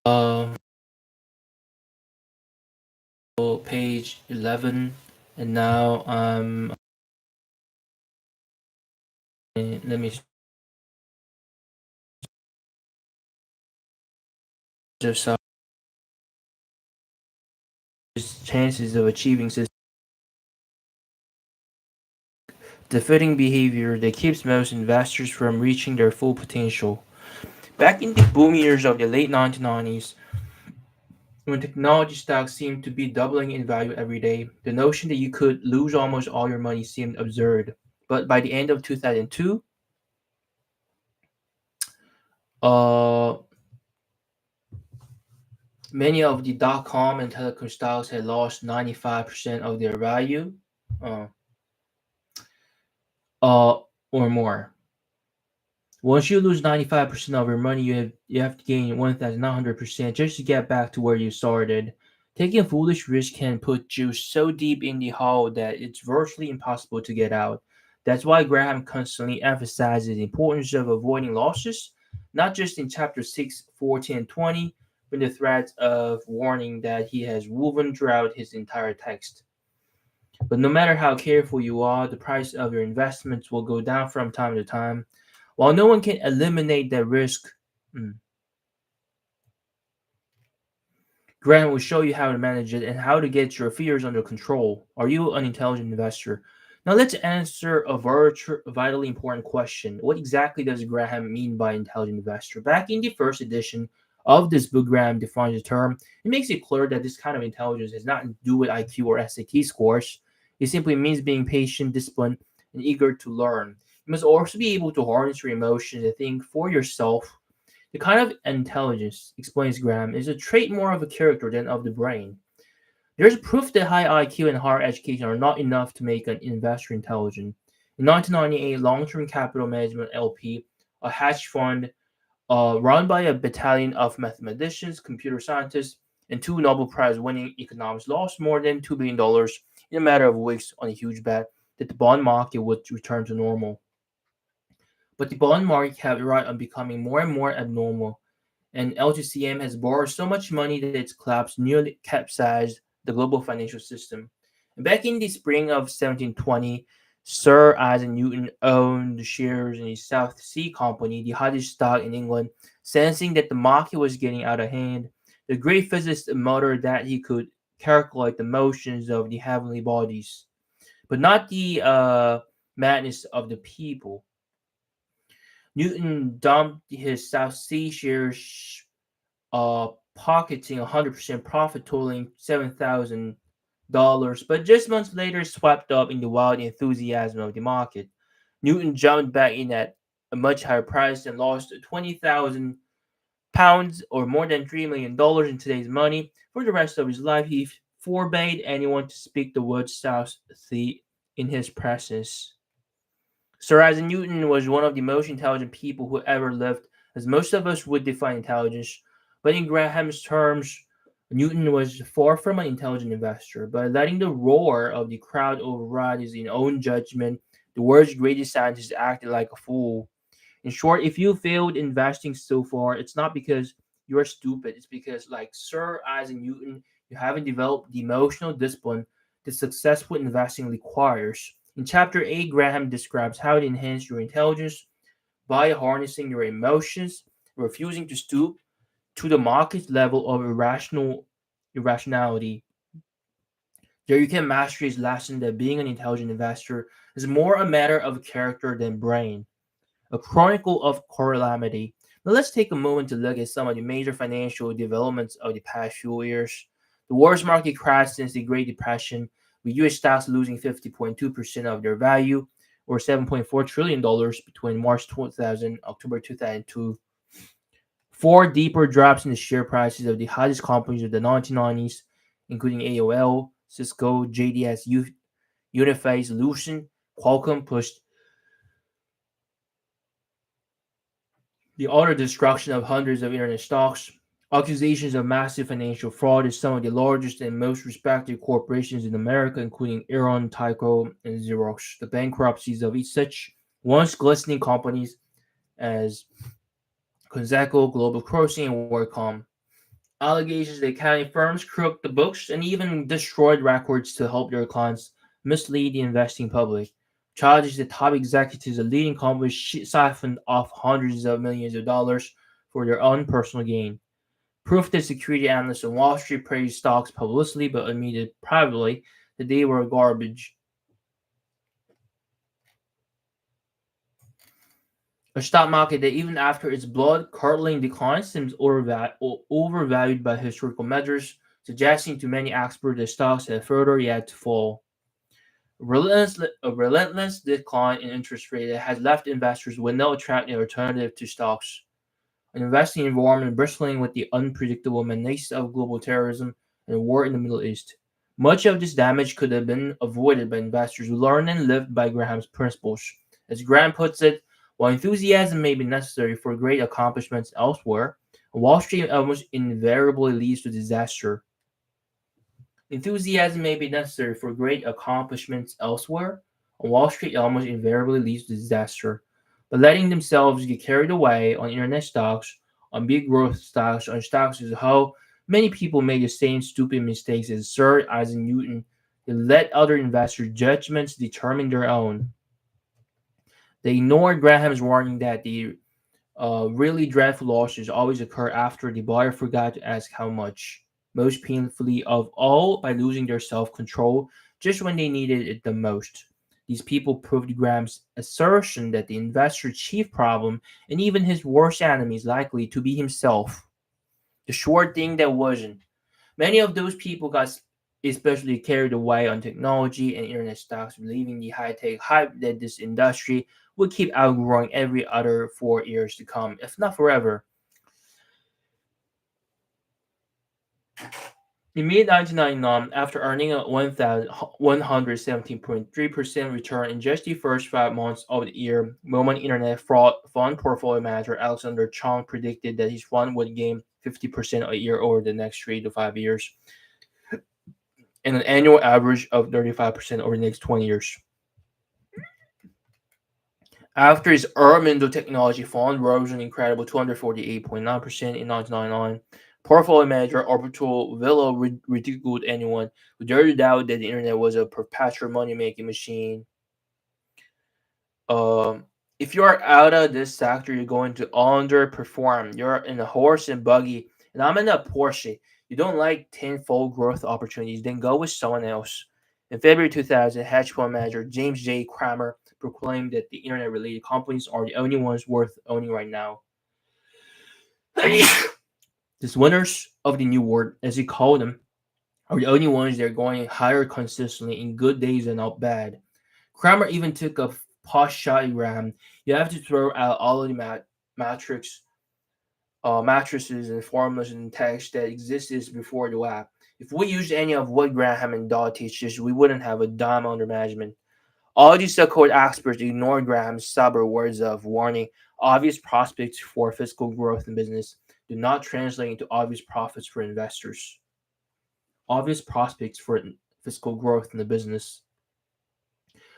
Um, page 11, and now let me just chances of achieving the fitting behavior that keeps most investors from reaching their full potential. Back in the boom years of the late 1990s, when technology stocks seemed to be doubling in value every day, the notion that you could lose almost all your money seemed absurd. But by the end of 2002, uh, many of the dot com and telecom stocks had lost 95% of their value uh, uh, or more. Once you lose 95% of your money, you have to gain 1,900% just to get back to where you started. Taking a foolish risk can put you so deep in the hole that it's virtually impossible to get out. That's why Graham constantly emphasizes the importance of avoiding losses, not just in chapter 6, 14, and 20, but the threads of warning that he has woven throughout his entire text. But no matter how careful you are, the price of your investments will go down from time to time. While no one can eliminate that risk, mm, Grant will show you how to manage it and how to get your fears under control. Are you an intelligent investor? Now let's answer a vitally important question. What exactly does Graham mean by intelligent investor? Back in the first edition of this book, Graham defines the term. It makes it clear that this kind of intelligence has nothing to do with IQ or SAT scores. It simply means being patient, disciplined, and eager to learn. You must also be able to harness your emotions and think for yourself. The kind of intelligence, explains Graham, is a trait more of a character than of the brain. There's proof that high IQ and higher education are not enough to make an investor intelligent. In 1998, Long Term Capital Management LP, a hedge fund run by a battalion of mathematicians, computer scientists, and two Nobel Prize winning economists, lost more than $2 billion in a matter of weeks on a huge bet that the bond market would return to normal. But the bond market kept right on becoming more and more abnormal, and LTCM has borrowed so much money that it's collapsed, nearly capsized the global financial system. And back in the spring of 1720, Sir Isaac Newton owned the shares in the South Sea Company, the hottest stock in England, sensing that the market was getting out of hand. The great physicist muttered that he could calculate the motions of the heavenly bodies, but not the madness of the people. Newton dumped his South Sea shares, pocketing 100% profit totaling $7,000, but just months later swept up in the wild enthusiasm of the market. Newton jumped back in at a much higher price and lost 20,000 pounds or more than $3 million in today's money. For the rest of his life, he forbade anyone to speak the word South Sea in his presence. Sir Isaac Newton was one of the most intelligent people who ever lived, as most of us would define intelligence. But in Graham's terms, Newton was far from an intelligent investor. By letting the roar of the crowd override his own judgment, the world's greatest scientist acted like a fool. In short, if you failed investing so far, it's not because you're stupid. It's because, like Sir Isaac Newton, you haven't developed the emotional discipline that successful investing requires. In Chapter 8, Graham describes how to enhance your intelligence by harnessing your emotions, refusing to stoop to the market level of irrationality. There you can master his lesson that being an intelligent investor is more a matter of character than brain. A chronicle of calamity. Now let's take a moment to look at some of the major financial developments of the past few years. The worst market crash since the Great Depression, with US stocks losing 50.2% of their value, or $7.4 trillion between March 2000 and October 2002. Four deeper drops in the share prices of the hottest companies of the 1990s, including AOL, Cisco, JDS, Uniphase, Lucent, Qualcomm, pushed the utter destruction of hundreds of internet stocks. Accusations of massive financial fraud is some of the largest and most respected corporations in America, including Enron, Tyco, and Xerox. The bankruptcies of each such once glistening companies as Conseco, Global Crossing, and WorldCom. Allegations that accounting firms crooked the books and even destroyed records to help their clients mislead the investing public. Charges that top executives of leading companies siphoned off hundreds of millions of dollars for their own personal gain. Proof that security analysts on Wall Street praised stocks publicly but admitted privately that they were garbage. A stock market that, even after its blood curdling decline, seems overvalued by historical measures, suggesting to many experts that stocks have further yet to fall. A relentless decline in interest rate has left investors with no attractive alternative to stocks. An investing environment bristling with the unpredictable menace of global terrorism and war in the Middle East. Much of this damage could have been avoided by investors who learned and lived by Graham's principles. As Graham puts it, while enthusiasm may be necessary for great accomplishments elsewhere, Wall Street almost invariably leads to disaster. Enthusiasm may be necessary for great accomplishments elsewhere, on Wall Street almost invariably leads to disaster. But letting themselves get carried away on internet stocks, on big growth stocks, on stocks as a whole, many people make the same stupid mistakes as Sir Isaac Newton. They let other investors' judgments determine their own. They ignored Graham's warning that the really dreadful losses always occur after the buyer forgot to ask how much. Most painfully of all, by losing their self control just when they needed it the most. These people proved Graham's assertion that the investor's chief problem and even his worst enemy is likely to be himself. The short thing that wasn't. Many of those people got especially carried away on technology and internet stocks, believing the high tech hype that this industry would keep outgrowing every other 4 years to come, if not forever. In mid 1999, after earning a 117.3% return in just the first 5 months of the year, Moment Internet fraud fund portfolio manager Alexander Chong predicted that his fund would gain 50% a year over the next 3 to 5 years, and an annual average of 35% over the next 20 years. After his Armando Technology Fund rose an incredible 248.9% in 1999, portfolio manager Alberto Villa ridiculed anyone who dared to doubt that the internet was a perpetual money making machine. Um, if you're out of this sector, you're going to underperform. You're in a horse and buggy, and I'm in a Porsche. You don't like tenfold growth opportunities, then go with someone else. In February 2000, hedge fund manager James J. Kramer proclaimed that the internet related companies are the only ones worth owning right now. These winners of the new world, as he called them, are the only ones that are going higher consistently in good days and not bad. Kramer even took a posh shot at Graham. You have to throw out all of the matrix, matrices and formulas and text that existed before the web. If we used any of what Graham and Dodd teaches, we wouldn't have a dime under management. All these so-called experts ignore Graham's sober words of warning. Obvious prospects for fiscal growth in business do not translate into obvious profits for investors. Obvious prospects for fiscal growth in the business.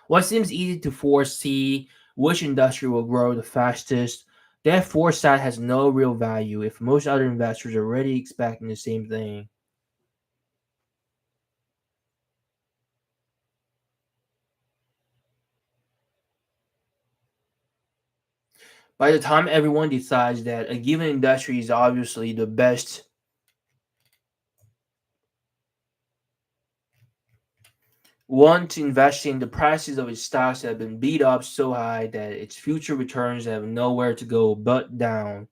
What seems easy to foresee, which industry will grow the fastest, that foresight has no real value if most other investors are already expecting the same thing. By the time everyone decides that a given industry is obviously the best one to invest in, the prices of its stocks have been beat up so high that its future returns have nowhere to go but down.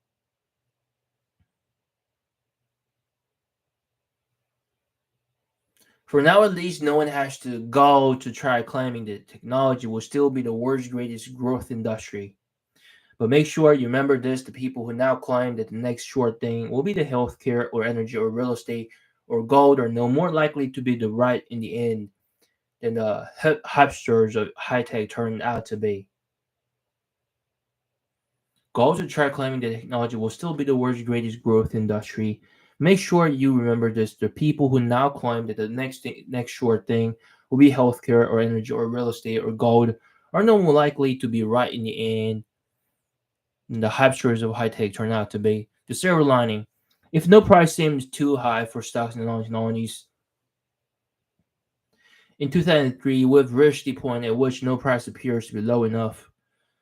For now, at least, no one has to go to try claiming that technology will still be the world's greatest growth industry. But make sure you remember this: the people who now claim that the next short thing will be the healthcare or energy or real estate or gold are no more likely to be the right in the end than the hipsters of high tech turned out to be. Go to try claiming that technology will still be the world's greatest growth industry. Make sure you remember this: the people who now claim that the next short thing will be healthcare or energy or real estate or gold are no more likely to be right in the end than the hipsters of high tech turn out to be. The silver lining: If no price seems too high for stocks in the 1990s, in 2003, we've reached the point at which no price appears to be low enough.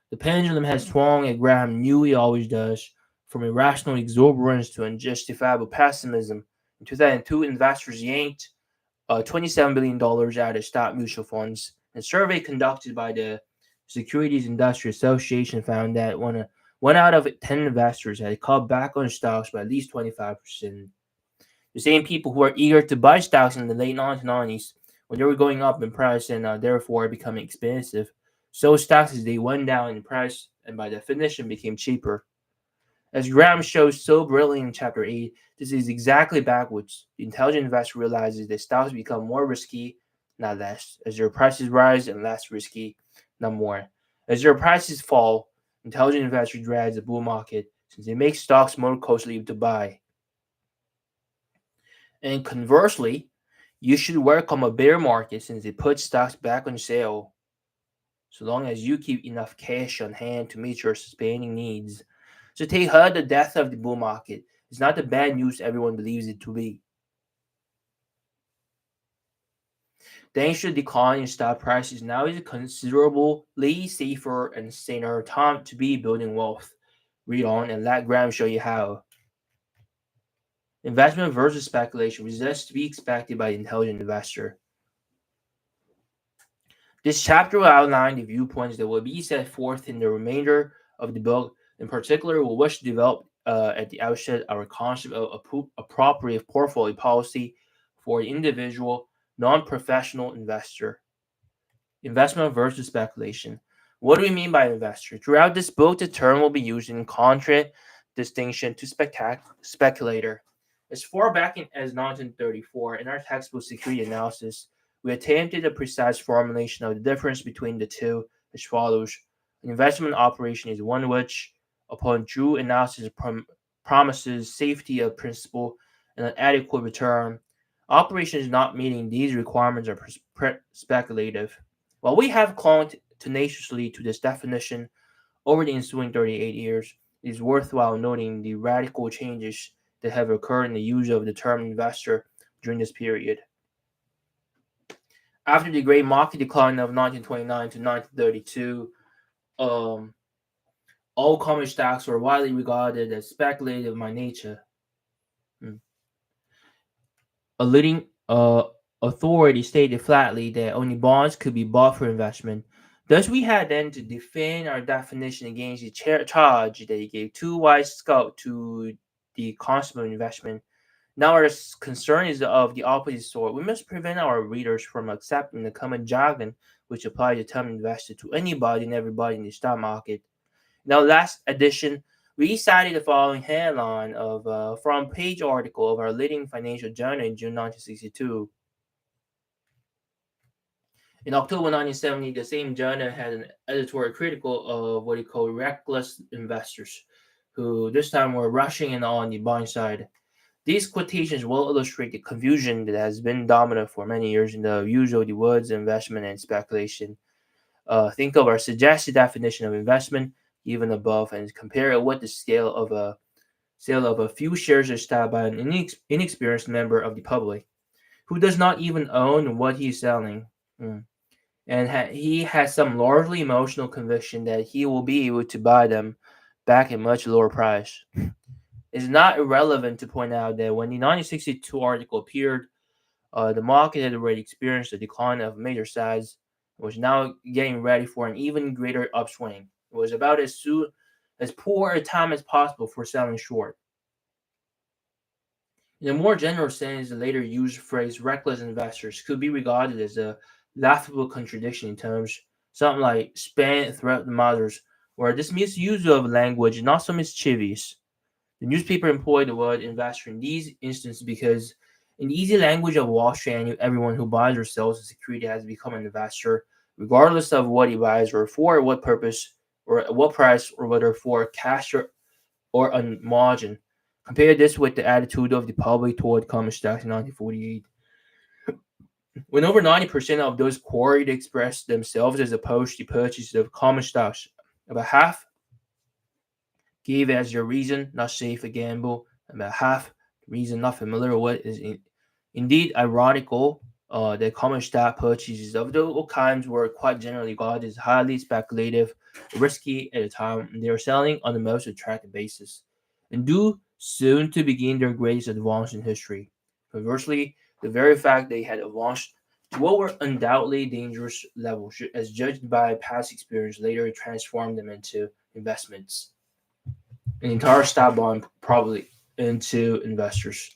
The pendulum has swung, as Graham knew it always does, from irrational exuberance to unjustifiable pessimism. In 2002, investors yanked $27 billion out of stock mutual funds. A survey conducted by the Securities Industry Association found that one out of 10 investors had cut back on stocks by at least 25%. The same people who were eager to buy stocks in the late 1990s when they were going up in price and therefore becoming expensive, sold stocks as they went down in price and by definition became cheaper. As Graham shows so brilliantly in Chapter 8, this is exactly backwards. The intelligent investor realizes that stocks become more risky, not less, as their prices rise, and less risky, not more. As their prices fall, intelligent investor dreads a bull market since it makes stocks more costly to buy. And conversely, you should welcome a bear market since it puts stocks back on sale, so long as you keep enough cash on hand to meet your spending needs. So take heart, the death of the bull market is not the bad news everyone believes it to be. Thanks to the decline in stock prices, now is a considerably safer and saner time to be building wealth. Read on and let Graham show you how. Investment versus speculation is just to be expected by the intelligent investor. This chapter will outline the viewpoints that will be set forth in the remainder of the book. In particular, we'll wish to develop at the outset our concept of appropriate portfolio policy for the individual, non-professional investor. Investment versus speculation. What do we mean by investor? Throughout this book, the term will be used in contradistinction to speculator. As far back as 1934, in our textbook Security Analysis, we attempted a precise formulation of the difference between the two as follows. An investment operation is one which, upon due analysis, promises safety of principal and an adequate return. Operations not meeting these requirements are speculative. While we have clung tenaciously to this definition over the ensuing 38 years, it is worthwhile noting the radical changes that have occurred in the use of the term investor during this period. After the great market decline of 1929 to 1932, all common stocks were widely regarded as speculative by nature. A leading authority stated flatly that only bonds could be bought for investment. Thus, we had then to defend our definition against the charge that it gave too wide scope to the concept of investment. Now, our concern is of the opposite sort. We must prevent our readers from accepting the common jargon which applies the term investor to anybody and everybody in the stock market. In our last edition, we cited the following headline of front page article of our leading financial journal in June 1962. In October 1970, the same journal had an editorial critical of what he called reckless investors, who this time were rushing in on the buying side. These quotations will illustrate the confusion that has been dominant for many years in the use of the words investment and speculation. Think of our suggested definition of investment given above and compare it with the sale of a few shares of stock by an inexperienced member of the public who does not even own what he is selling. And he has some largely emotional conviction that he will be able to buy them back at much lower price. It's not irrelevant to point out that when the 1962 article appeared, the market had already experienced a decline of major size and was now getting ready for an even greater upswing. It was about as poor a time as possible for selling short. In a more general sense, the later used phrase reckless investors could be regarded as a laughable contradiction in terms, something like spend throughout the mothers, where this misuse of language is not so mischievous. The newspaper employed the word investor in these instances because, in the easy language of Wall Street, everyone who buys or sells a security has become an investor, regardless of what he buys or for what purpose or at what price or whether for cash or on margin. Compare this with the attitude of the public toward common stocks in 1948. When over 90% of those queried expressed themselves as opposed to the purchase of common stocks, about half gave as their reason not safe a gamble, about half The reason not familiar with is indeed ironical. The common stock purchases of those kinds were quite generally regarded as highly speculative, risky at the time. They are selling on the most attractive basis, and due soon to begin their greatest advance in history. Conversely, the very fact they had advanced to what were undoubtedly dangerous levels, as judged by past experience, later transformed them into investments. An entire stock bond probably into investors.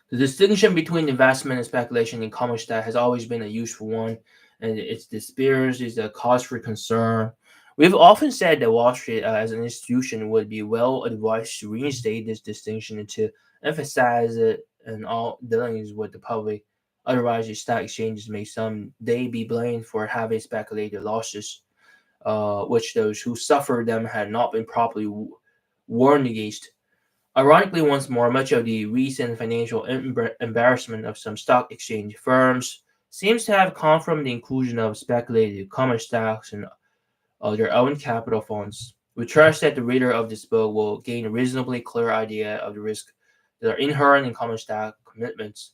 The distinction between investment and speculation in common stock has always been a useful one, and its disappearance is a cause for concern. We've often said that Wall Street, as an institution, would be well advised to reinstate this distinction and to emphasize it in all dealings with the public. Otherwise, the stock exchanges may someday be blamed for having speculated losses, which those who suffered them had not been properly warned against. Ironically, once more, much of the recent financial embarrassment of some stock exchange firms seems to have come from the inclusion of speculative common stocks and their own capital funds. We trust that the reader of this book will gain a reasonably clear idea of the risks that are inherent in common stock commitments,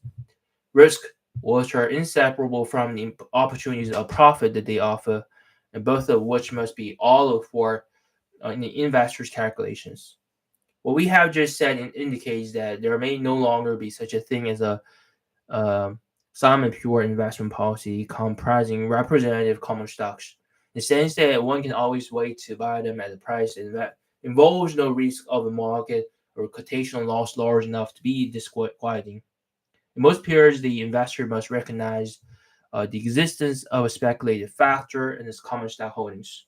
risks which are inseparable from the opportunities of profit that they offer, and both of which must be all looked for in the investor's calculations. What we have just said indicates that there may no longer be such a thing as a sum and pure investment policy comprising representative common stocks. In the sense that one can always wait to buy them at a price that involves no risk of a market or quotational loss large enough to be disquieting. In most periods, the investor must recognize the existence of a speculative factor in his common stock holdings.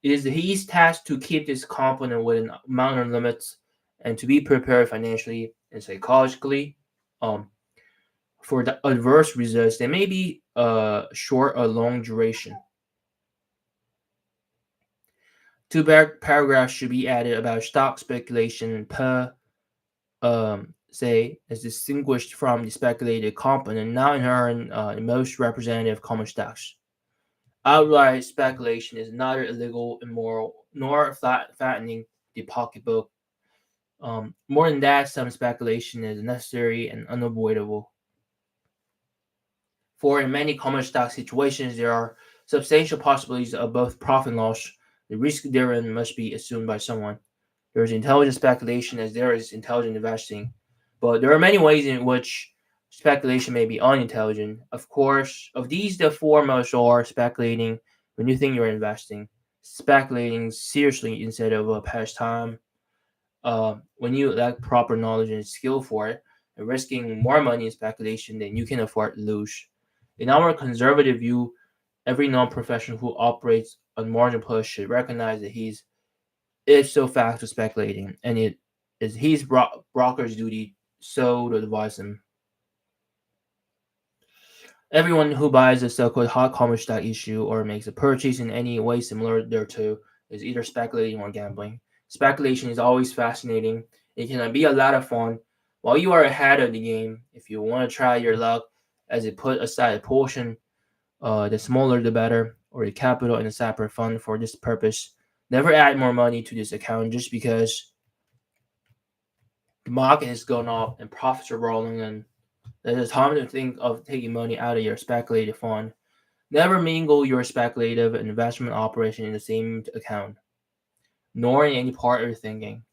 It is his task to keep this component within minor limits and to be prepared financially and psychologically um, for the adverse results that may be short or long duration. Two paragraphs should be added about stock speculation per say as distinguished from the speculated component now inherent in most representative common stocks. Outright speculation is neither illegal, immoral, nor fattening the pocketbook. More than that, some speculation is necessary and unavoidable. For in many common stock situations, there are substantial possibilities of both profit and loss. The risk therein must be assumed by someone. There is intelligent speculation as there is intelligent investing, but there are many ways in which speculation may be unintelligent. Of course, of these, the foremost are speculating when you think you're investing, speculating seriously instead of a pastime, when you lack proper knowledge and skill for it, and risking more money in speculation than you can afford to lose. In our conservative view, every non-professional who operates on margin plus should recognize that he's if so factor speculating, and it is his broker's duty so to advise him. Everyone who buys a so-called hot common stock issue or makes a purchase in any way similar thereto is either speculating or gambling. Speculation is always fascinating. It can be a lot of fun. While you are ahead of the game, if you want to try your luck, as it put aside a portion, the smaller the better, or the capital in a separate fund for this purpose. Never add more money to this account just because the market has gone up and profits are rolling in. There's a time to think of taking money out of your speculative fund. Never mingle your speculative and investment operation in the same account, nor in any part of your thinking.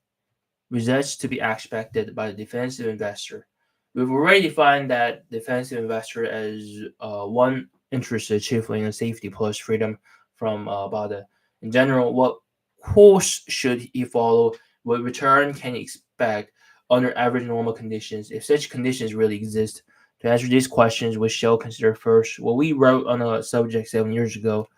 Results to be expected by the defensive investor. We've already defined that defensive investor as one interested chiefly in safety plus freedom from bother. In general, what course should he follow? What return can he expect under average normal conditions, if such conditions really exist? To answer these questions, we shall consider first what we wrote on a subject 7 years ago.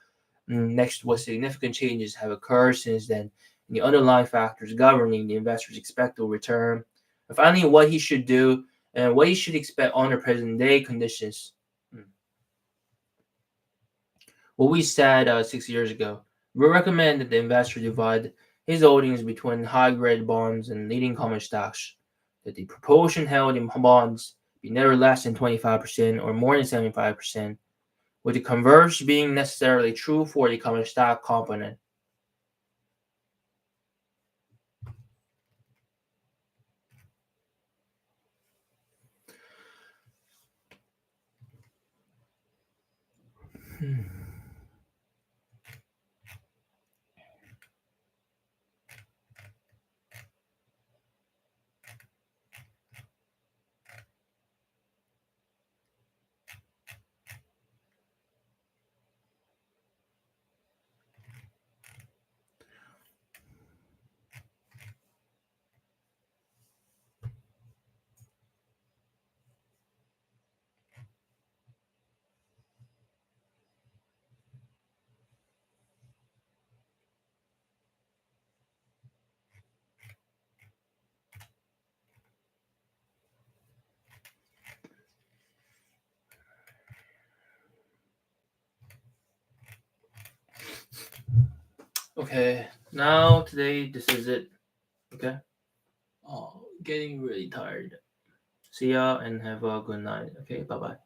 Next, what significant changes have occurred since then, and the underlying factors governing the investor's expected return. And finally, what he should do and what he should expect under present day conditions. What we said 6 years ago. We recommend that the investor divide his holdings between high grade bonds and leading common stocks, that the proportion held in bonds be never less than 25% or more than 75%, with the converse being necessarily true for the common stock component. Okay, now today this is it. Okay. Oh, getting really tired. See ya and have a good night. Okay, bye bye.